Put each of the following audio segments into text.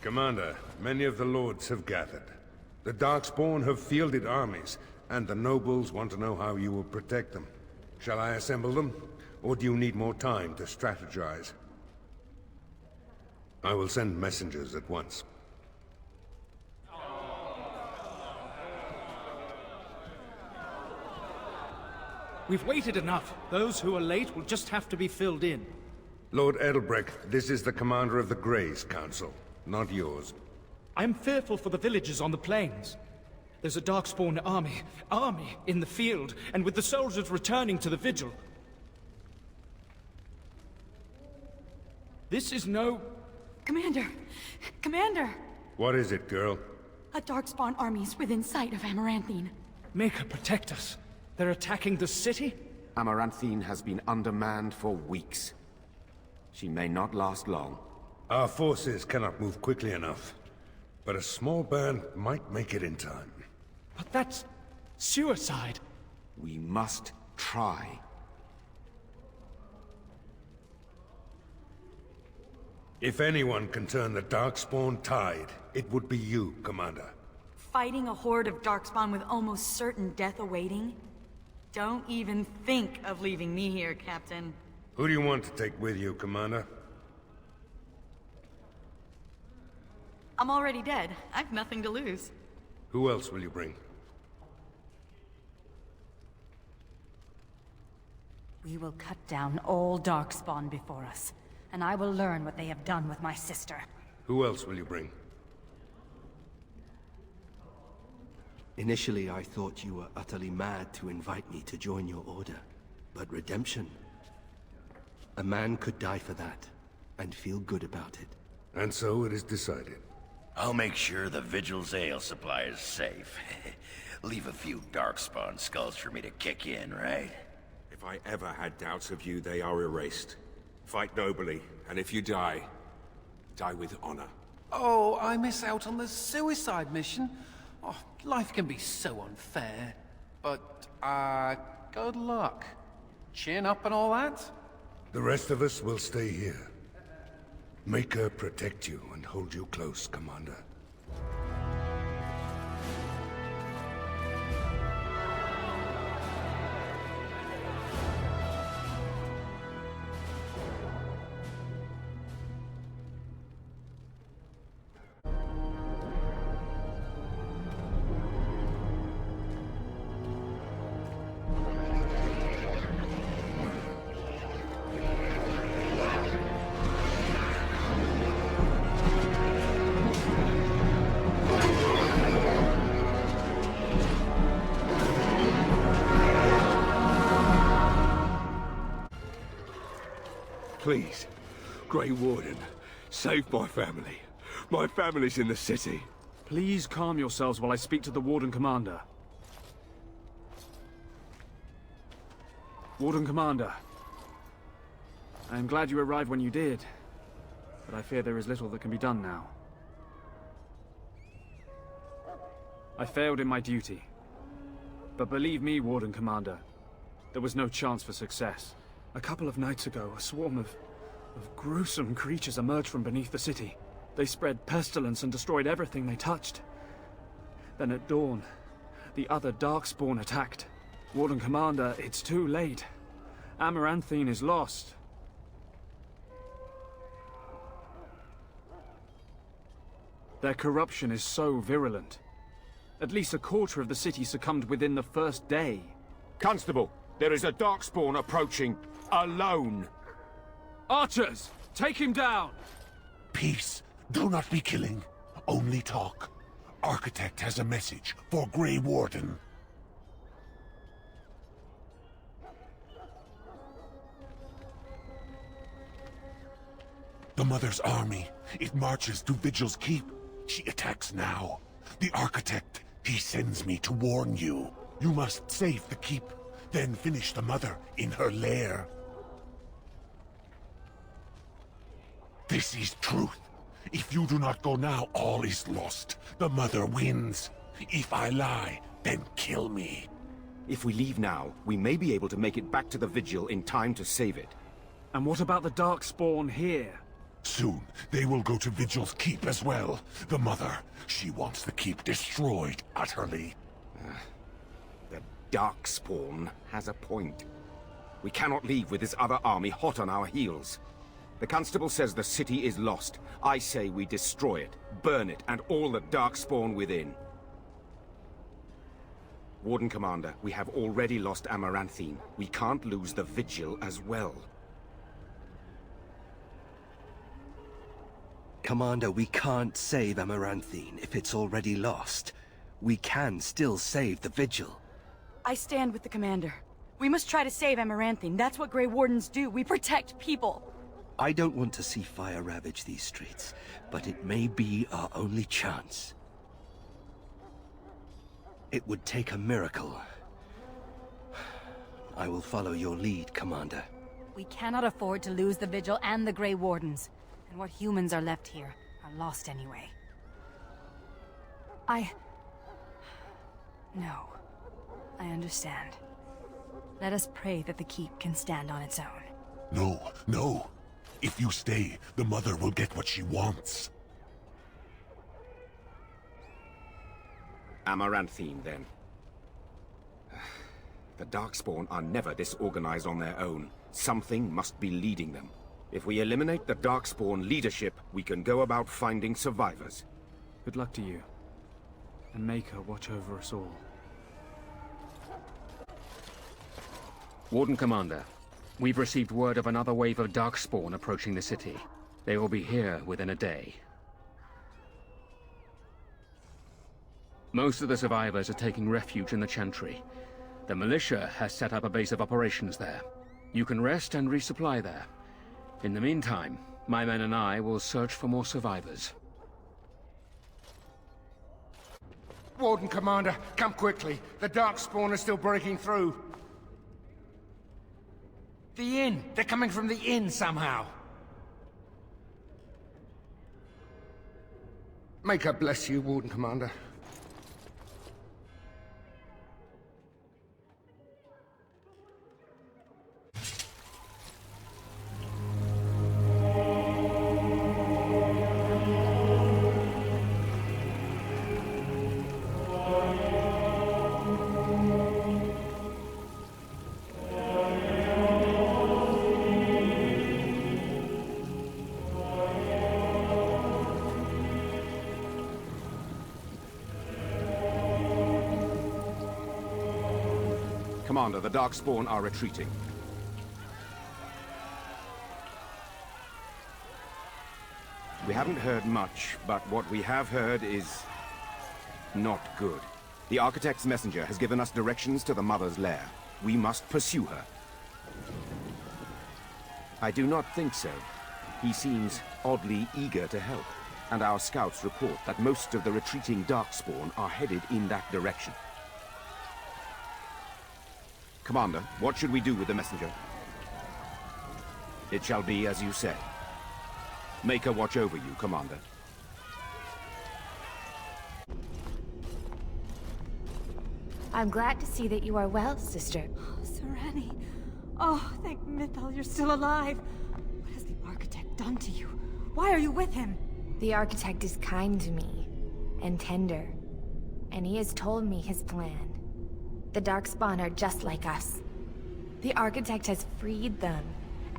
Commander, many of the lords have gathered. The Darkspawn have fielded armies, and the nobles want to know how you will protect them. Shall I assemble them, or do you need more time to strategize? I will send messengers at once. We've waited enough. Those who are late will just have to be filled in. Lord Edelbrecht, this is the commander of the Greys Council, not yours. I'm fearful for the villagers on the plains. There's a Darkspawn army in the field, and with the soldiers returning to the vigil. This is no... Commander! Commander! What is it, girl? A Darkspawn army's within sight of Amaranthine. Maker, protect us. They're attacking the city? Amaranthine has been undermanned for weeks. She may not last long. Our forces cannot move quickly enough, but a small band might make it in time. But that's... suicide. We must try. If anyone can turn the Darkspawn tide, it would be you, Commander. Fighting a horde of Darkspawn with almost certain death awaiting? Don't even think of leaving me here, Captain. Who do you want to take with you, Commander? I'm already dead. I've nothing to lose. Who else will you bring? We will cut down all Darkspawn before us, and I will learn what they have done with my sister. Who else will you bring? Initially, I thought you were utterly mad to invite me to join your order. But redemption... a man could die for that, and feel good about it. And so it is decided. I'll make sure the Vigil's ale supply is safe. Leave a few Darkspawn skulls for me to kick in, right? If I ever had doubts of you, they are erased. Fight nobly, and if you die, die with honor. Oh, I miss out on the suicide mission. Oh, life can be so unfair. But, good luck. Chin up and all that? The rest of us will stay here. Make her protect you and hold you close, Commander. Please, Grey Warden, save my family. My family's in the city. Please calm yourselves while I speak to the Warden Commander. Warden Commander. I am glad you arrived when you did, but I fear there is little that can be done now. I failed in my duty. But believe me, Warden Commander, there was no chance for success. A couple of nights ago, a swarm of gruesome creatures emerged from beneath the city. They spread pestilence and destroyed everything they touched. Then at dawn, the other Darkspawn attacked. Warden Commander, it's too late. Amaranthine is lost. Their corruption is so virulent. At least a quarter of the city succumbed within the first day. Constable, there is a Darkspawn approaching, alone. Archers, take him down! Peace. Do not be killing. Only talk. Architect has a message for Grey Warden. The Mother's army. It marches to Vigil's Keep. She attacks now. The Architect, he sends me to warn you. You must save the Keep, then finish the Mother in her lair. This is truth. If you do not go now, all is lost. The Mother wins. If I lie, then kill me. If we leave now, we may be able to make it back to the Vigil in time to save it. And what about the Darkspawn here? Soon, they will go to Vigil's keep as well. The Mother, she wants the keep destroyed utterly. The Darkspawn has a point. We cannot leave with this other army hot on our heels. The Constable says the city is lost. I say we destroy it, burn it, and all the Darkspawn within. Warden Commander, we have already lost Amaranthine. We can't lose the Vigil as well. Commander, we can't save Amaranthine if it's already lost. We can still save the Vigil. I stand with the commander. We must try to save Amaranthine. That's what Grey Wardens do. We protect people. I don't want to see fire ravage these streets, but it may be our only chance. It would take a miracle. I will follow your lead, Commander. We cannot afford to lose the Vigil and the Grey Wardens. And what humans are left here are lost anyway. No. I understand. Let us pray that the keep can stand on its own. No, no. If you stay, the Mother will get what she wants. Amaranthine, then. The Darkspawn are never disorganized on their own. Something must be leading them. If we eliminate the Darkspawn leadership, we can go about finding survivors. Good luck to you. And Maker watch over us all. Warden Commander, we've received word of another wave of Darkspawn approaching the city. They will be here within a day. Most of the survivors are taking refuge in the Chantry. The militia has set up a base of operations there. You can rest and resupply there. In the meantime, my men and I will search for more survivors. Warden Commander, come quickly. The Darkspawn are still breaking through. The inn! They're coming from the inn somehow! Maker bless you, Warden Commander. Commander, the Darkspawn are retreating. We haven't heard much, but what we have heard is not good. The Architect's messenger has given us directions to the Mother's lair. We must pursue her. I do not think so. He seems oddly eager to help, and our scouts report that most of the retreating Darkspawn are headed in that direction. Commander, what should we do with the messenger? It shall be as you say. Maker watch over you, Commander. I'm glad to see that you are well, sister. Oh, Sereni. Oh, thank Mythal you're still alive. What has the Architect done to you? Why are you with him? The Architect is kind to me, and tender. And he has told me his plan. The Darkspawn are just like us. The Architect has freed them,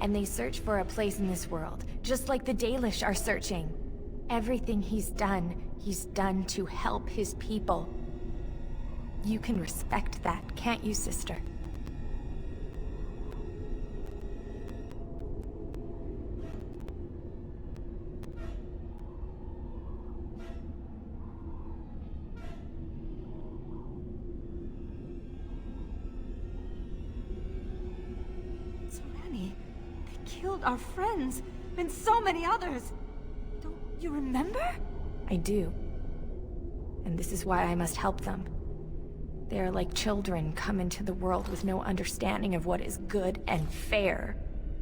and they search for a place in this world, just like the Dalish are searching. Everything he's done to help his people. You can respect that, can't you, sister? Sereni, they killed our friends, and so many others. Don't you remember? I do. And this is why I must help them. They are like children come into the world with no understanding of what is good and fair.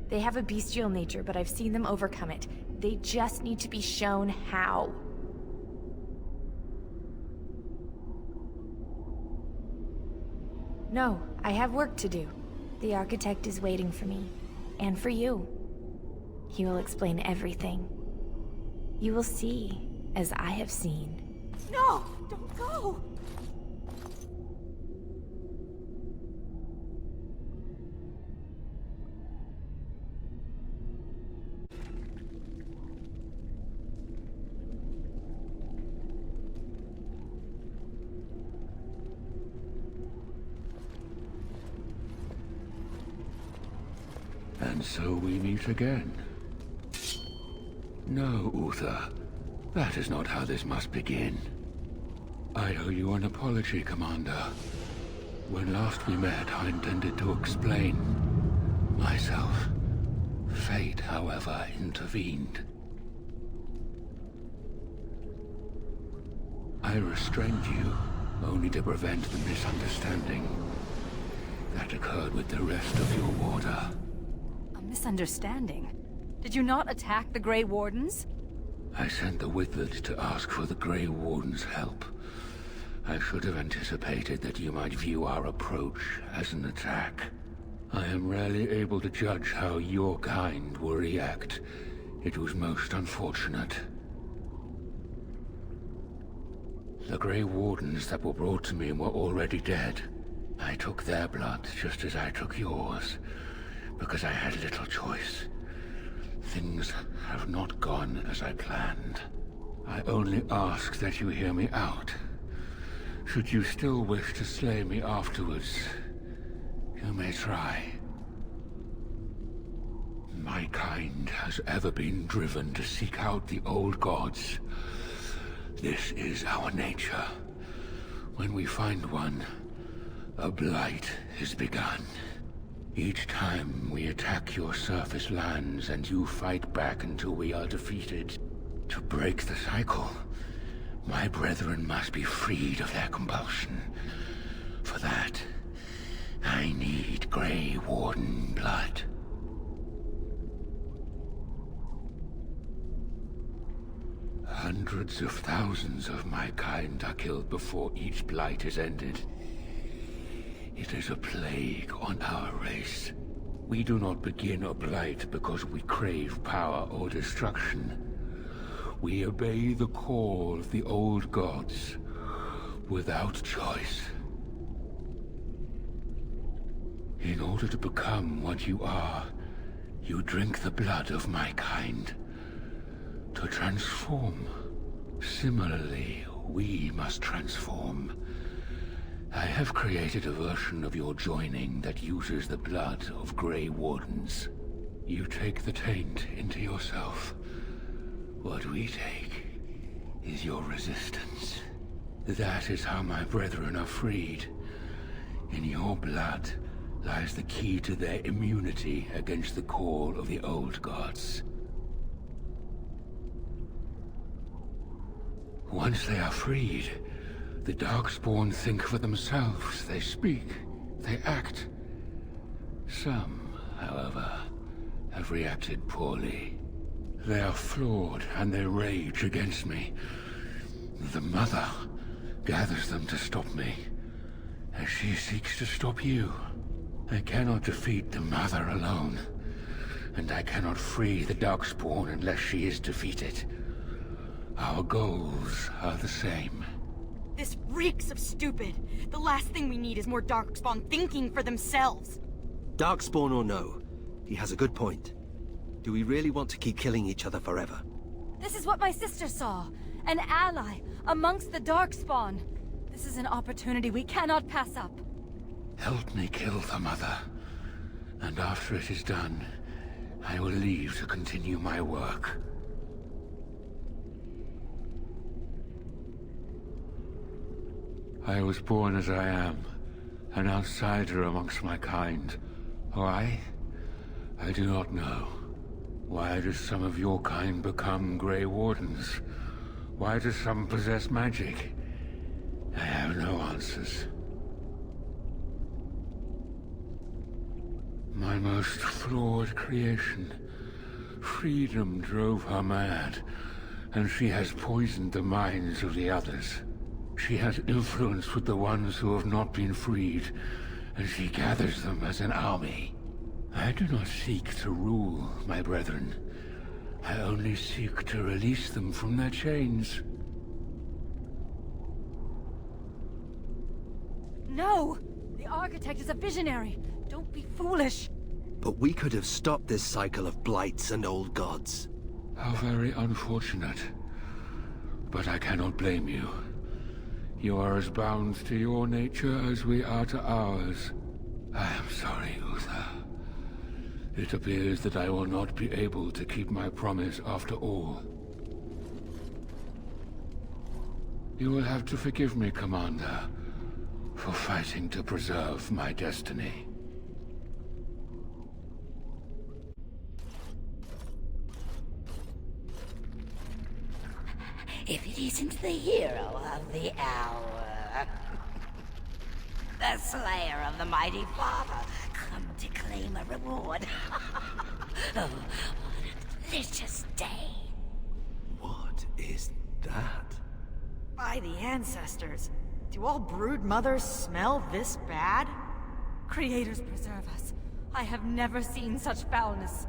They have a bestial nature, but I've seen them overcome it. They just need to be shown how. No, I have work to do. The Architect is waiting for me. And for you. He will explain everything. You will see, as I have seen. No! Don't go! And so we meet again. No, Uther. That is not how this must begin. I owe you an apology, Commander. When last we met, I intended to explain myself. Fate, however, intervened. I restrained you, only to prevent the misunderstanding that occurred with the rest of your order. A misunderstanding? Did you not attack the Grey Wardens? I sent the Withered to ask for the Grey Warden's help. I should have anticipated that you might view our approach as an attack. I am rarely able to judge how your kind will react. It was most unfortunate. The Grey Wardens that were brought to me were already dead. I took their blood just as I took yours, because I had little choice. Things have not gone as I planned. I only ask that you hear me out. Should you still wish to slay me afterwards, you may try. My kind has ever been driven to seek out the old gods. This is our nature. When we find one, a blight is begun. Each time we attack your surface lands and you fight back until we are defeated. To break the cycle, my brethren must be freed of their compulsion. For that, I need Grey Warden blood. Hundreds of thousands of my kind are killed before each blight is ended. It is a plague on our race. We do not begin a blight because we crave power or destruction. We obey the call of the old gods, without choice. In order to become what you are, you drink the blood of my kind. To transform. Similarly, we must transform. I have created a version of your joining that uses the blood of Grey Wardens. You take the taint into yourself. What we take is your resistance. That is how my brethren are freed. In your blood lies the key to their immunity against the call of the old gods. Once they are freed, the Darkspawn think for themselves. They speak, they act. Some, however, have reacted poorly. They are flawed and they rage against me. The Mother gathers them to stop me, as she seeks to stop you. I cannot defeat the Mother alone, and I cannot free the Darkspawn unless she is defeated. Our goals are the same. This reeks of stupid. The last thing we need is more Darkspawn thinking for themselves. Darkspawn or no, he has a good point. Do we really want to keep killing each other forever? This is what my sister saw. An ally amongst the Darkspawn. This is an opportunity we cannot pass up. Help me kill the Mother, and after it is done, I will leave to continue my work. I was born as I am, an outsider amongst my kind. Why? I do not know. Why do some of your kind become Grey Wardens? Why do some possess magic? I have no answers. My most flawed creation. Freedom drove her mad, and she has poisoned the minds of the others. She has influence with the ones who have not been freed, and she gathers them as an army. I do not seek to rule, my brethren. I only seek to release them from their chains. No! The Architect is a visionary. Don't be foolish. But we could have stopped this cycle of blights and old gods. How very unfortunate. But I cannot blame you. You are as bound to your nature as we are to ours. I am sorry, Uther. It appears that I will not be able to keep my promise after all. You will have to forgive me, Commander, for fighting to preserve my destiny. If it isn't the hero of the hour. The slayer of the mighty father, come to claim a reward. Oh, what a delicious day. What is that? By the ancestors, do all brood mothers smell this bad? Creators preserve us. I have never seen such foulness.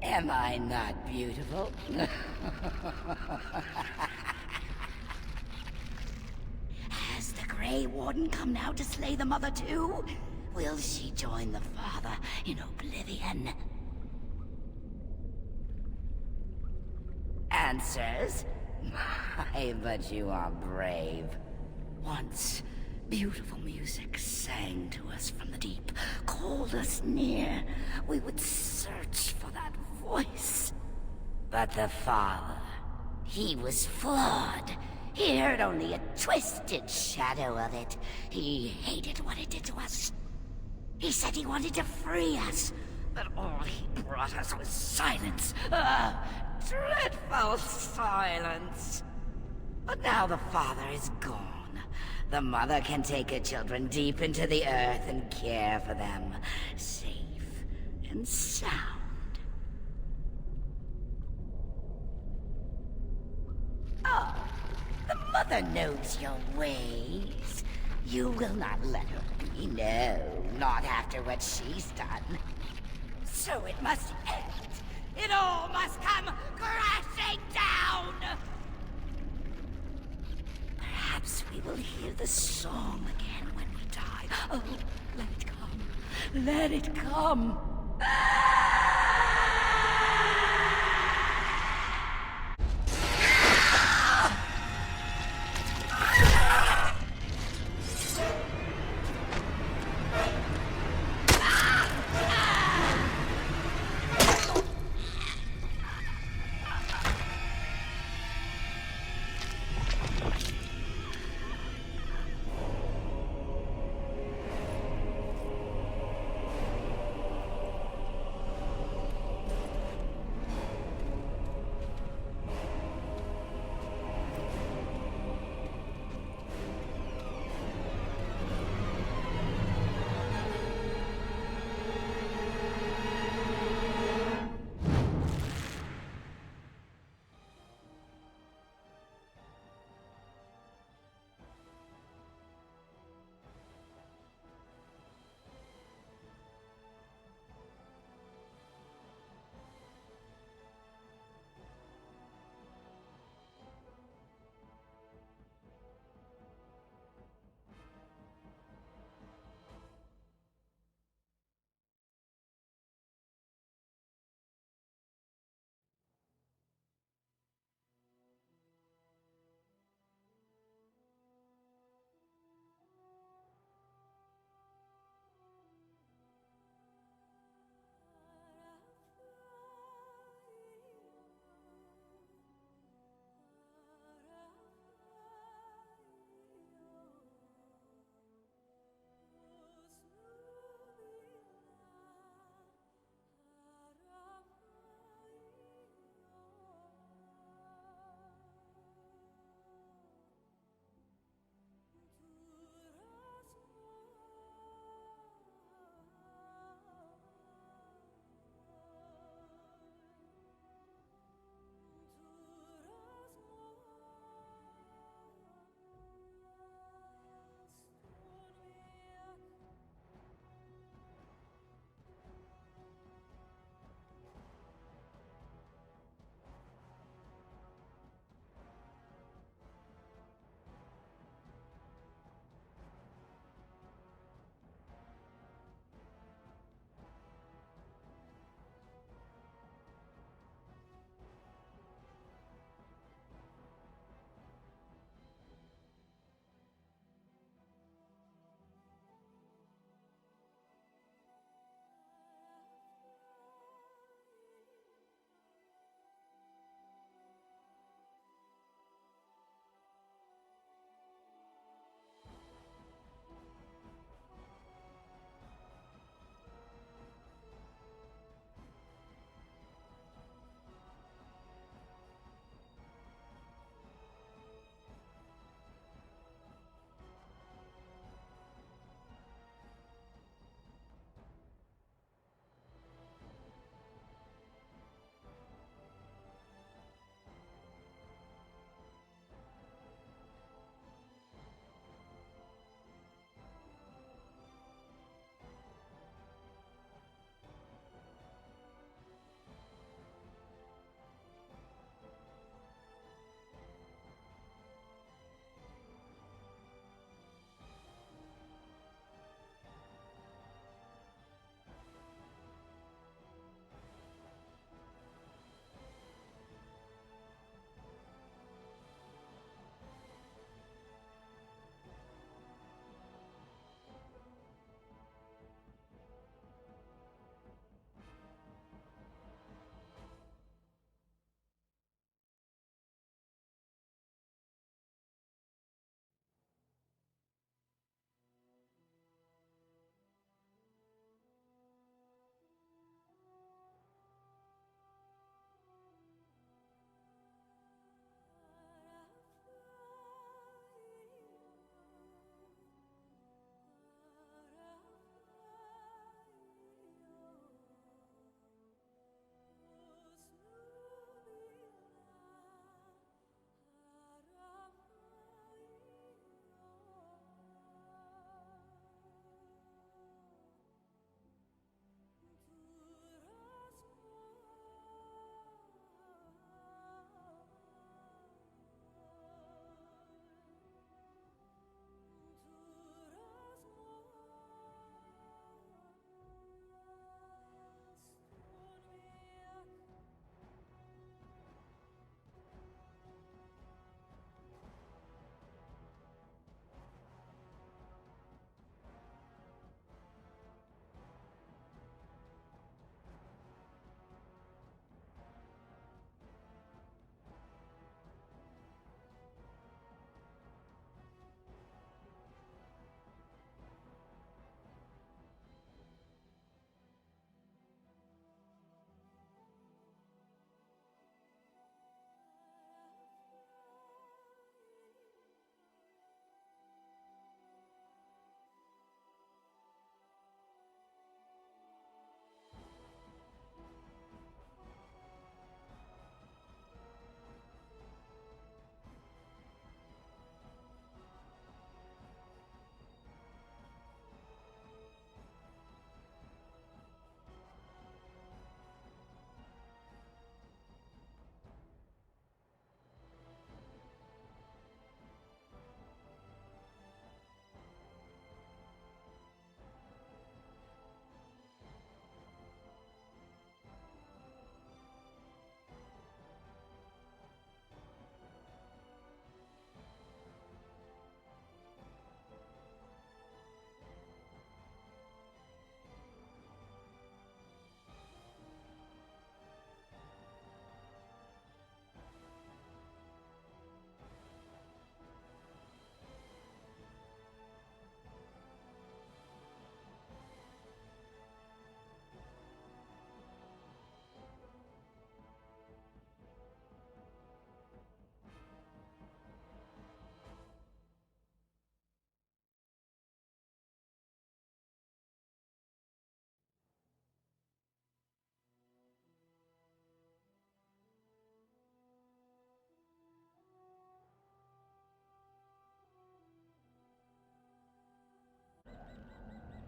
Am I not beautiful? Has the Grey Warden come now to slay the Mother too? Will she join the Father in oblivion? Answers? My, but you are brave. Once, beautiful music sang to us from the deep, called us near. We would search for that voice. But the Father, he was flawed. He heard only a twisted shadow of it. He hated what it did to us. He said he wanted to free us, but all he brought us was silence. Dreadful silence. But now the Father is gone. The Mother can take her children deep into the earth and care for them, safe and sound. Oh, the Mother knows your ways. You will not let her be, no, not after what she's done. So it must end. It all must come crashing down! Perhaps we will hear the song again when we die. Oh, let it come. Let it come.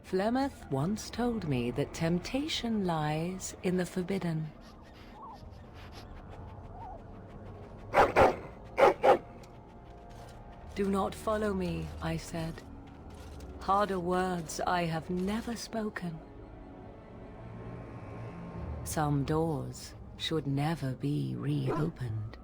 Flemeth once told me that temptation lies in the forbidden. Do not follow me, I said. Harder words I have never spoken. Some doors should never be reopened.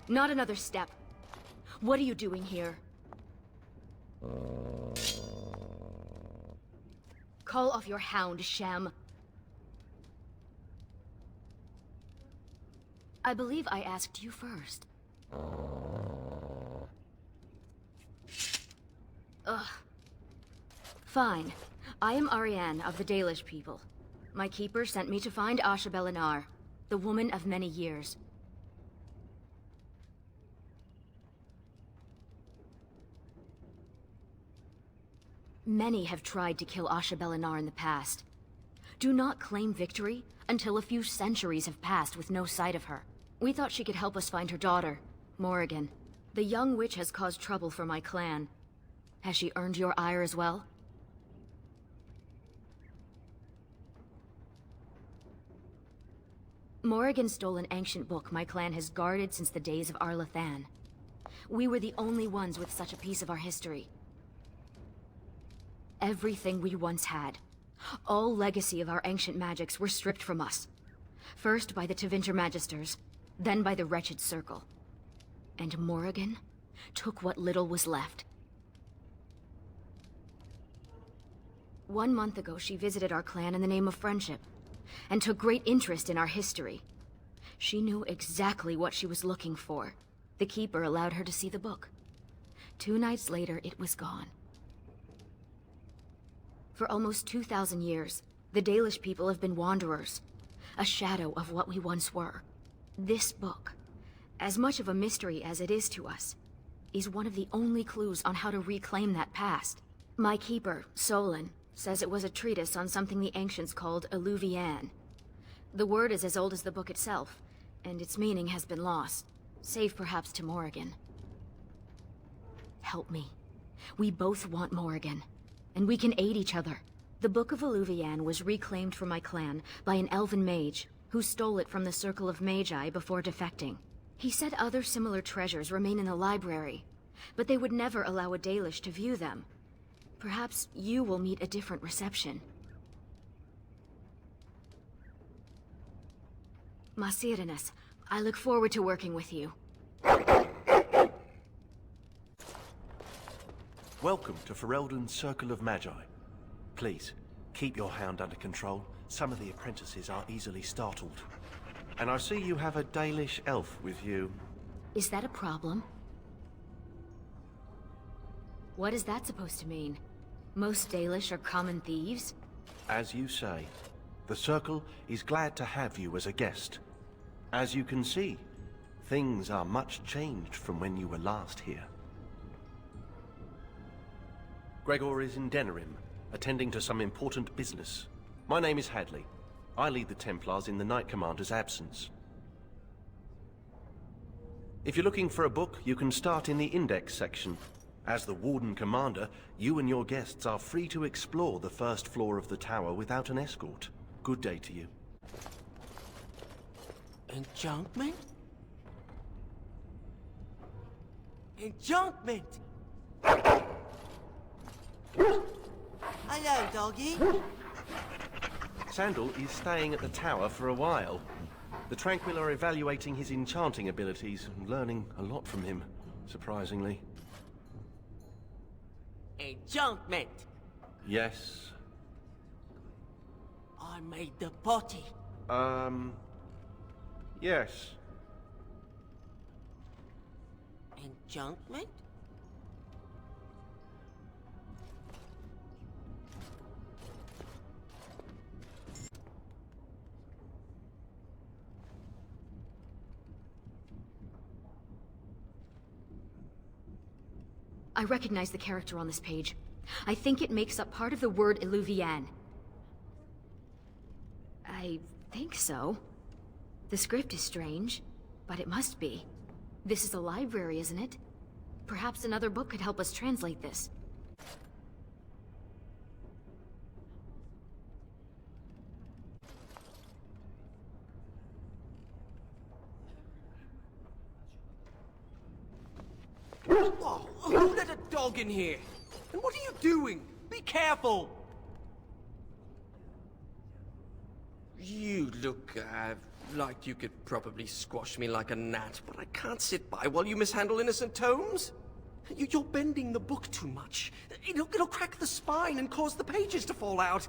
Not another step. What are you doing here? Call off your hound, Shem. I believe I asked you first. Ugh. Fine. I am Ariane of the Dalish people. My keeper sent me to find Asha Belinar, the woman of many years. Many have tried to kill Asha Belinar in the past. Do not claim victory until a few centuries have passed with no sight of her. We thought she could help us find her daughter, Morrigan. The young witch has caused trouble for my clan. Has she earned your ire as well? Morrigan stole an ancient book my clan has guarded since the days of Arlathan. We were the only ones with such a piece of our history. Everything we once had, all legacy of our ancient magics, were stripped from us. First by the Tevinter Magisters, then by the Wretched Circle. And Morrigan took what little was left. 1 month ago, she visited our clan in the name of friendship, and took great interest in our history. She knew exactly what she was looking for. The Keeper allowed her to see the book. 2 nights later, it was gone. For almost 2,000 years, the Dalish people have been wanderers, a shadow of what we once were. This book, as much of a mystery as it is to us, is one of the only clues on how to reclaim that past. My keeper, Solon, says it was a treatise on something the ancients called Eluvian. The word is as old as the book itself, and its meaning has been lost, save perhaps to Morrigan. Help me. We both want Morrigan, and we can aid each other. The Book of Eluvian was reclaimed for my clan by an elven mage, who stole it from the Circle of Magi before defecting. He said other similar treasures remain in the library, but they would never allow a Dalish to view them. Perhaps you will meet a different reception. Masirinus, I look forward to working with you. Welcome to Ferelden's Circle of Magi. Please, keep your hound under control. Some of the apprentices are easily startled. And I see you have a Dalish elf with you. Is that a problem? What is that supposed to mean? Most Dalish are common thieves? As you say, the Circle is glad to have you as a guest. As you can see, things are much changed from when you were last here. Gregor is in Denerim, attending to some important business. My name is Hadley. I lead the Templars in the Knight Commander's absence. If you're looking for a book, you can start in the Index section. As the Warden Commander, you and your guests are free to explore the first floor of the tower without an escort. Good day to you. Enchantment? Enchantment! Hello, doggy. Sandal is staying at the tower for a while. The Tranquil are evaluating his enchanting abilities and learning a lot from him, surprisingly. Enchantment! Yes. I made the potty. Yes. Enchantment? I recognize the character on this page. I think it makes up part of the word Eluvian. I think so. The script is strange, but it must be. This is a library, isn't it? Perhaps another book could help us translate this. Oh, who let a dog in here? And what are you doing? Be careful! You look, like you could probably squash me like a gnat, but I can't sit by while you mishandle innocent tomes. You're bending the book too much. It'll crack the spine and cause the pages to fall out.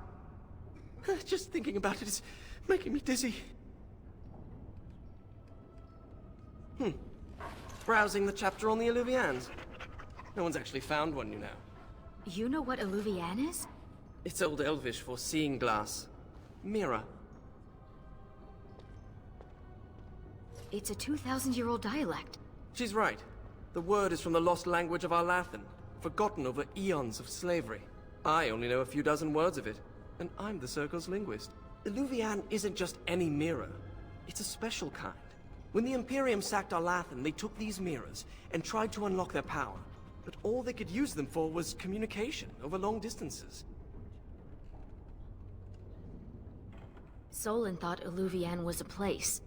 Just thinking about it is making me dizzy. Browsing the chapter on the Eluvians. No one's actually found one, you know. You know what Eluvian is? It's Old Elvish for seeing glass. Mirror. It's a 2,000-year-old dialect. She's right. The word is from the lost language of Arlathan, forgotten over eons of slavery. I only know a few dozen words of it, and I'm the Circle's linguist. Eluvian isn't just any mirror. It's a special kind. When the Imperium sacked Arlathan, they took these mirrors and tried to unlock their power. But all they could use them for was communication over long distances. Solon thought Eluvian was a place.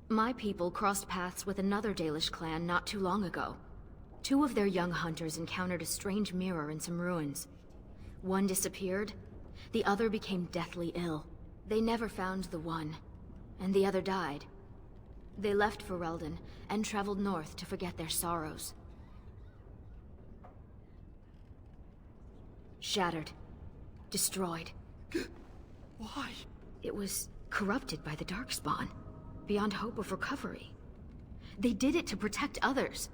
My people crossed paths with another Dalish clan not too long ago. 2 of their young hunters encountered a strange mirror in some ruins. One disappeared, the other became deathly ill. They never found the one, and the other died. They left Ferelden and traveled north to forget their sorrows. Shattered. Destroyed. Why? It was corrupted by the Darkspawn, beyond hope of recovery. They did it to protect others.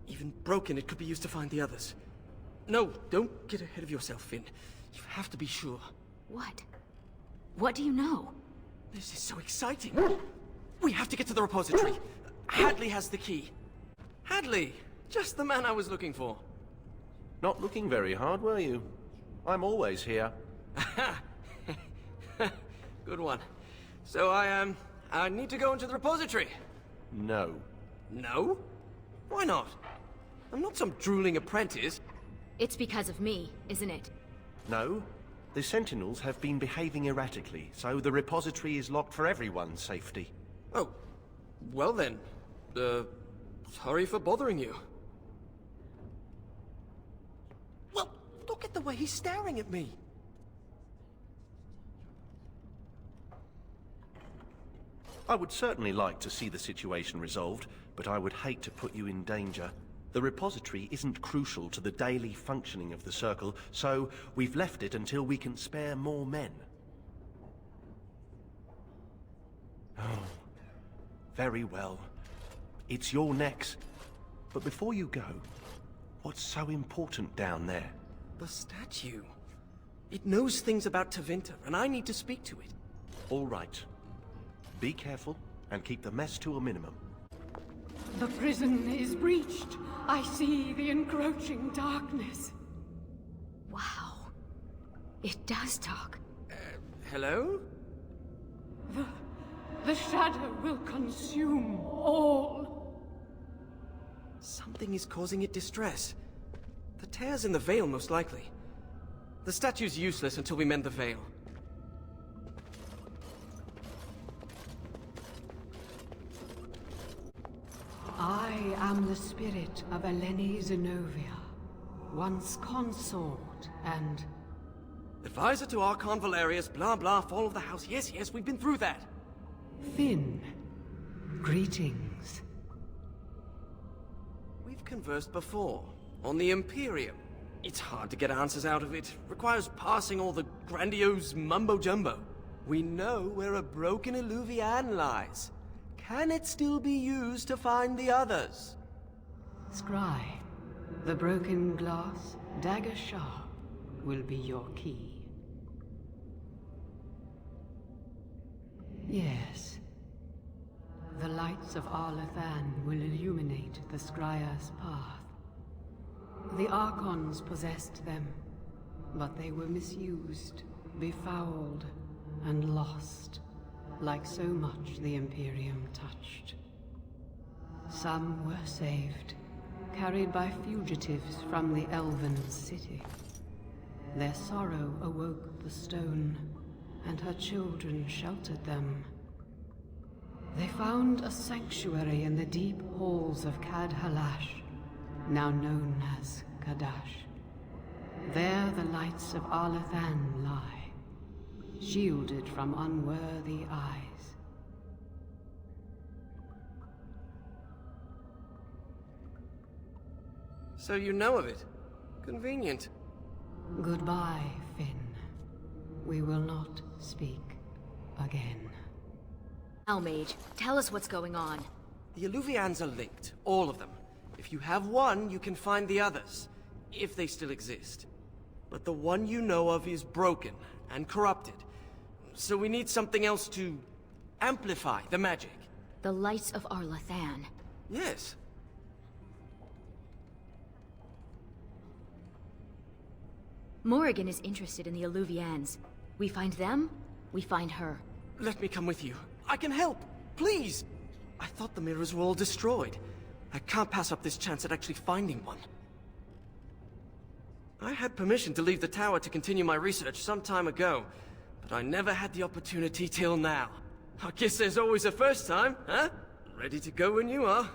Even broken, it could be used to find the others. No, don't get ahead of yourself, Finn. You have to be sure. What? What do you know? This is so exciting. We have to get to the repository. Hadley has the key. Hadley! Just the man I was looking for. Not looking very hard, were you? I'm always here. Good one. So I need to go into the repository. No. No? Why not? I'm not some drooling apprentice. It's because of me, isn't it? No. The Sentinels have been behaving erratically, so the repository is locked for everyone's safety. Oh. Well then. Sorry for bothering you. Well, look at the way he's staring at me. I would certainly like to see the situation resolved, but I would hate to put you in danger. The repository isn't crucial to the daily functioning of the Circle, so we've left it until we can spare more men. Oh, very well. It's your necks. But before you go, what's so important down there? The statue. It knows things about Tevinter, and I need to speak to it. All right. Be careful, and keep the mess to a minimum. The prison is breached. I see the encroaching darkness. Wow. It does talk. Hello? The shadow will consume all. Something is causing it distress. The tears in the veil, most likely. The statue's useless until we mend the veil. I am the spirit of Eleni Zenobia, once consort and... Advisor to Archon Valerius, blah blah, fall of the house. Yes, yes, we've been through that. Finn. Greetings. We've conversed before, on the Imperium. It's hard to get answers out of it. Requires parsing all the grandiose mumbo-jumbo. We know where a broken Eluvian lies. Can it still be used to find the others? Scry, the broken glass, dagger sharp, will be your key. Yes. The lights of Arlathan will illuminate the Scrya's path. The Archons possessed them, but they were misused, befouled, and lost, like so much the Imperium touched. Some were saved, carried by fugitives from the Elven city. Their sorrow awoke the stone, and her children sheltered them. They found a sanctuary in the deep halls of Cad-Halash, now known as Kadash. There the lights of Arlathan lie, shielded from unworthy eyes. So you know of it. Convenient. Goodbye, Finn. We will not speak again. Now, Mage, tell us what's going on. The Eluvians are linked, all of them. If you have one, you can find the others, if they still exist. But the one you know of is broken and corrupted. So we need something else to amplify the magic. The lights of Arlathan. Yes. Morrigan is interested in the Eluvians. We find them, we find her. Let me come with you. I can help. Please. I thought the mirrors were all destroyed. I can't pass up this chance at actually finding one. I had permission to leave the tower to continue my research some time ago, but I never had the opportunity till now. I guess there's always a first time, huh? Ready to go when you are.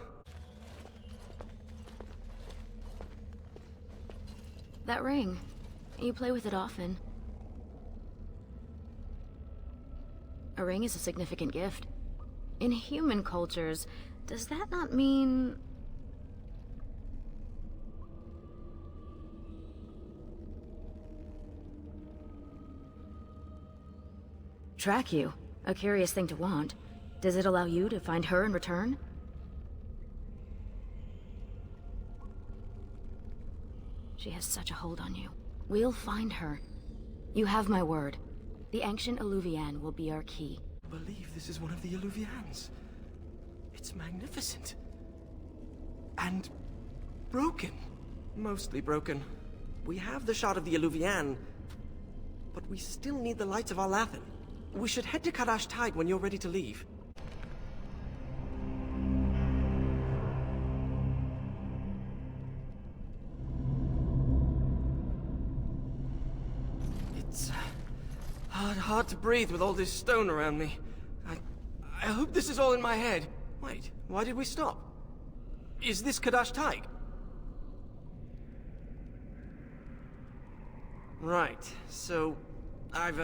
That ring. You play with it often. A ring is a significant gift. In human cultures, does that not mean... Track you. A curious thing to want. Does it allow you to find her in return? She has such a hold on you. We'll find her. You have my word. The ancient Eluvian will be our key. I believe this is one of the Eluvians. It's magnificent. And broken. Mostly broken. We have the shard of the Eluvian, but we still need the lights of Arlathan. We should head to Kadash Tide when you're ready to leave. It's hard to breathe with all this stone around me. I hope this is all in my head. Wait, why did we stop? Is this Kadash Tide? Right, so I've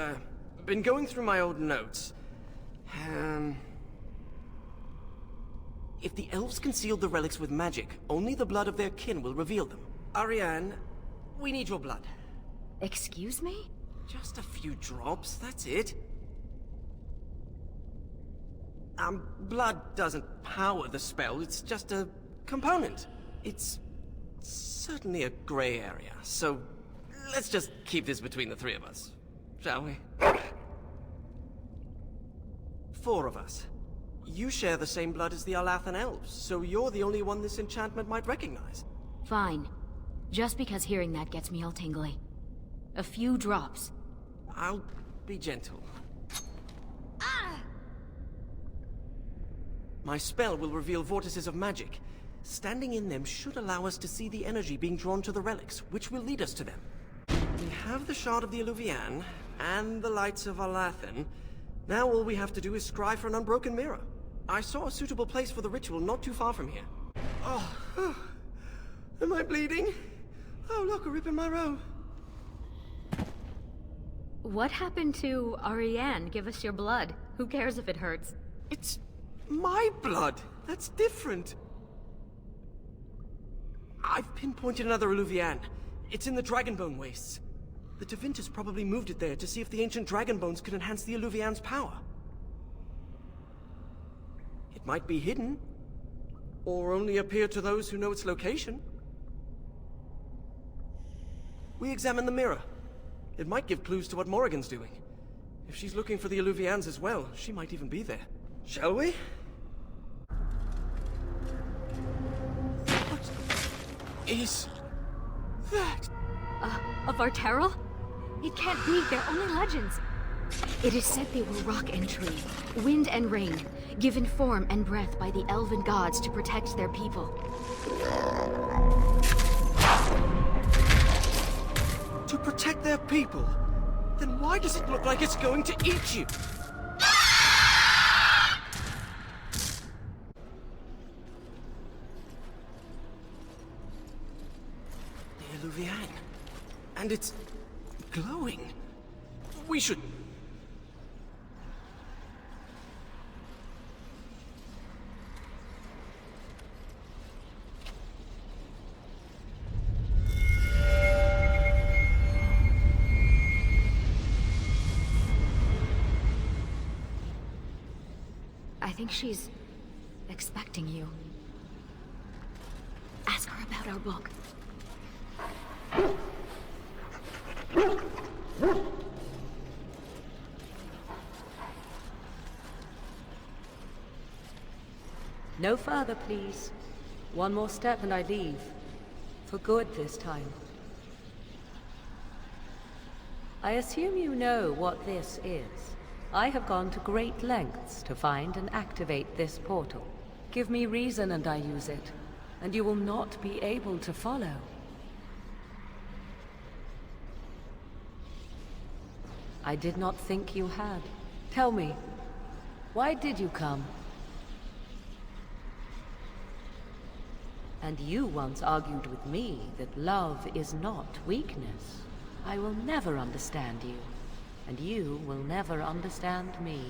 been going through my old notes. If the elves concealed the relics with magic, only the blood of their kin will reveal them. Ariane, we need your blood. Excuse me? Just a few drops, that's it. Blood doesn't power the spell, it's just a component. It's certainly a gray area, so let's just keep this between the three of us, shall we? 4 of us. You share the same blood as the Arlathan elves, so you're the only one this enchantment might recognize. Fine. Just because hearing that gets me all tingly. A few drops. I'll be gentle. My spell will reveal vortices of magic. Standing in them should allow us to see the energy being drawn to the relics, which will lead us to them. We have the shard of the Eluvian, and the lights of Arlathan. Now all we have to do is scry for an unbroken mirror. I saw a suitable place for the ritual not too far from here. Oh, am I bleeding? Oh, look, a rip in my robe. What happened to Ariane? Give us your blood. Who cares if it hurts? It's my blood. That's different. I've pinpointed another Eluvian. It's in the Dragonbone Wastes. The Tevinter probably moved it there to see if the ancient dragon bones could enhance the Eluvian's power. It might be hidden, Or only appear to those who know its location. We examine the mirror. It might give clues to what Morrigan's doing. If she's looking for the Eluvians as well, she might even be there. Shall we? What is that? A Varteril? It can't be, they're only legends. It is said they were rock and tree, wind and rain, given form and breath by the elven gods to protect their people. To protect their people? Then why does it look like it's going to eat you? The Eluvian. And it's glowing. We should... I think she's expecting you. Ask her about our book. No further, please. One more step and I leave. For good this time. I assume you know what this is. I have gone to great lengths to find and activate this portal. Give me reason and I use it, and you will not be able to follow. I did not think you had. Tell me, why did you come? And you once argued with me that love is not weakness. I will never understand you, and you will never understand me.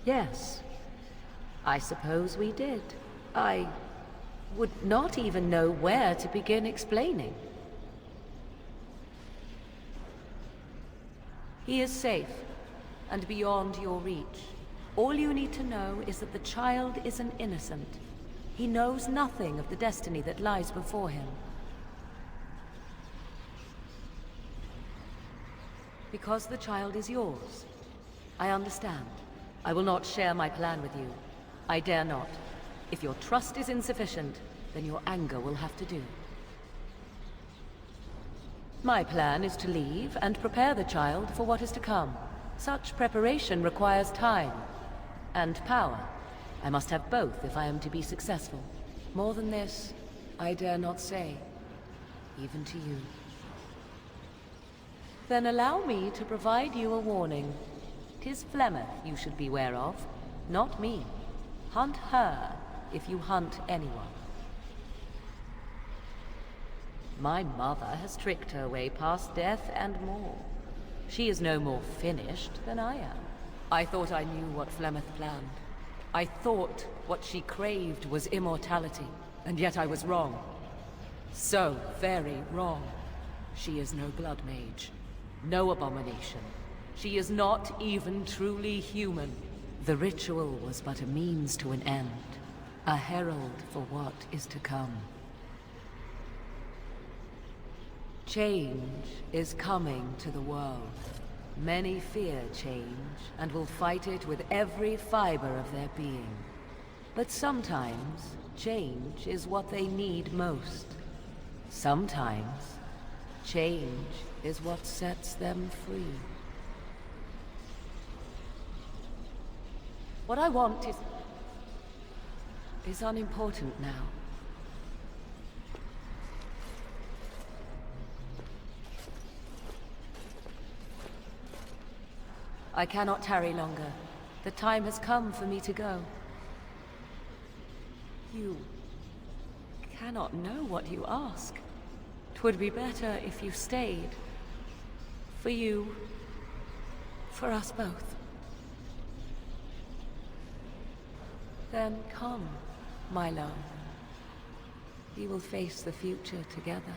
Yes, I suppose we did. I would not even know where to begin explaining. He is safe, and beyond your reach. All you need to know is that the child is an innocent. He knows nothing of the destiny that lies before him. Because the child is yours. I understand. I will not share my plan with you. I dare not. If your trust is insufficient, then your anger will have to do. My plan is to leave and prepare the child for what is to come. Such preparation requires time and power. I must have both if I am to be successful. More than this, I dare not say, even to you. Then allow me to provide you a warning. 'Tis Flemeth you should beware of, not me. Hunt her if you hunt anyone. My mother has tricked her way past death and more. She is no more finished than I am. I thought I knew what Flemeth planned. I thought what she craved was immortality, and yet I was wrong. So very wrong. She is no blood mage, no abomination. She is not even truly human. The ritual was but a means to an end, a herald for what is to come. Change is coming to the world. Many fear change, and will fight it with every fiber of their being. But sometimes, change is what they need most. Sometimes, change is what sets them free. What I want is unimportant now. I cannot tarry longer. The time has come for me to go. You cannot know what you ask. 'Twould be better if you stayed. For you, for us both. Then come, my love. We will face the future together.